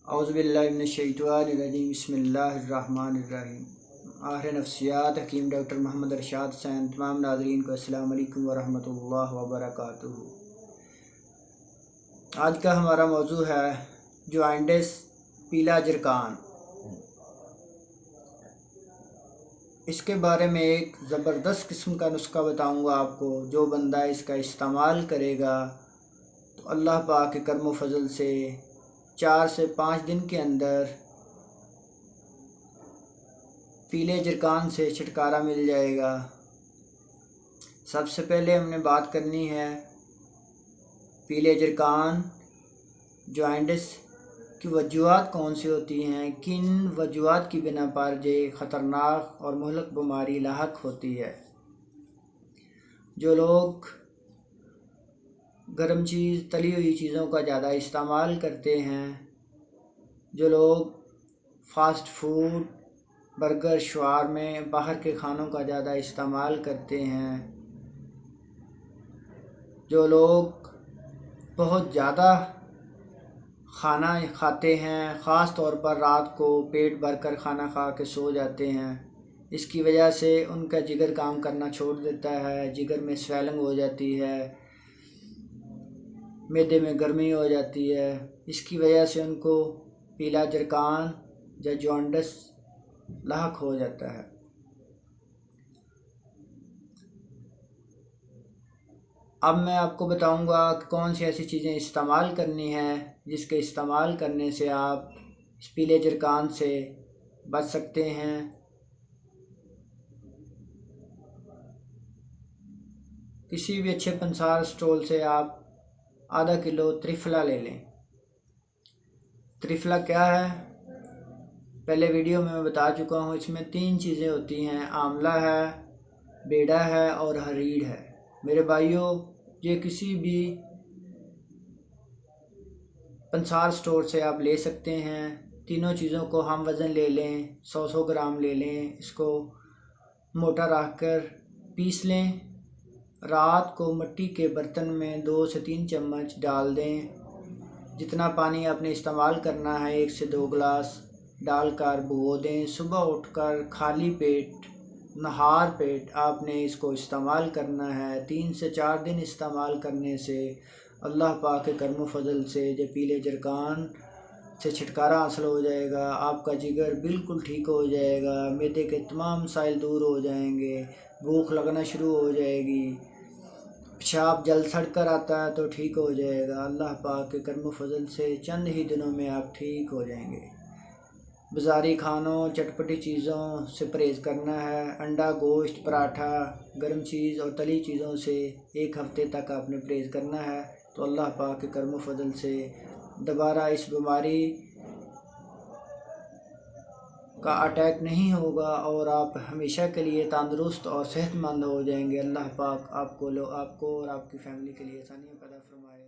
औज़ुबिल्लाहि मिनश्शैतानिर्रजीम बिस्मिल्लाहिर्रहमानिर्रहीम। आहर नफ्सियात हकीम डॉक्टर मोहम्मद इरशाद हुसैन। तमाम नाज़रीन को अस्सलामु अलैकुम वरहमतुल्लाहि वबरकातुहू। आज का हमारा मौजू है जॉइंटिस, पीला जरकान। इसके बारे में एक ज़बरदस्त किस्म का नुस्खा बताऊंगा आपको। जो बंदा इसका इस्तेमाल करेगा तो अल्लाह पाक के करम फजल से 4 से 5 दिन के अंदर पीले जरकान से छुटकारा मिल जाएगा। सबसे पहले हमने बात करनी है पीले जरकान, जॉइंटिस की वजूहात कौन सी होती हैं, किन वजूहात की बिना पर ये ख़तरनाक और मुहलक बीमारी लाहक होती है। जो लोग गर्म चीज़, तली हुई चीज़ों का ज़्यादा इस्तेमाल करते हैं, जो लोग फ़ास्ट फूड, बर्गर, शवारमे, बाहर के खानों का ज़्यादा इस्तेमाल करते हैं, जो लोग बहुत ज़्यादा खाना खाते हैं, ख़ास तौर पर रात को पेट भर कर खाना खा के सो जाते हैं, इसकी वजह से उनका जिगर काम करना छोड़ देता है, जिगर में स्वेलिंग हो जाती है, मैदे में गर्मी हो जाती है। इसकी वजह से उनको पीला जरकान या जॉन्डिस लाहक हो जाता है। अब मैं आपको बताऊंगा कि कौन सी ऐसी चीज़ें इस्तेमाल करनी है जिसके इस्तेमाल करने से आप इस पीले जरकान से बच सकते हैं। किसी भी अच्छे पंसार स्टोर से आप आधा किलो त्रिफला ले लें। त्रिफला क्या है, पहले वीडियो में मैं बता चुका हूँ। इसमें 3 चीज़ें होती हैं, आंवला है, बेड़ा है और हरीड़ है। मेरे भाइयों, ये किसी भी पंसार स्टोर से आप ले सकते हैं। तीनों चीज़ों को हम वज़न ले लें, 100 ग्राम ले लें। इसको मोटा रख कर पीस लें। रात को मिट्टी के बर्तन में 2 से 3 चम्मच डाल दें। जितना पानी आपने इस्तेमाल करना है 1 से 2 गिलास डालकर भिगो दें। सुबह उठकर खाली पेट, नहार पेट आपने इसको इस्तेमाल करना है। 3 से 4 दिन इस्तेमाल करने से अल्लाह पाक के करम फजल से जो पीले जरकान से छुटकारा हासिल हो जाएगा। आपका जिगर बिल्कुल ठीक हो जाएगा, मैदे के तमाम मसाइल दूर हो जाएंगे, भूख लगना शुरू हो जाएगी, पेशाब जल सड़ कर आता है तो ठीक हो जाएगा। अल्लाह पाक के करम फजल से चंद ही दिनों में आप ठीक हो जाएंगे। बाज़ारी खानों, चटपटी चीज़ों से परहेज़ करना है। अंडा, गोश्त, पराठा, गर्म चीज़ और तली चीज़ों से 1 हफ़्ते तक आपने परहेज़ करना है तो अल्लाह पाक के करम फजल से दोबारा इस बीमारी का अटैक नहीं होगा और आप हमेशा के लिए तंदुरुस्त और सेहतमंद हो जाएंगे। अल्लाह पाक आपको और आपकी फ़ैमिली के लिए आसानियाँ पैदा फरमाए।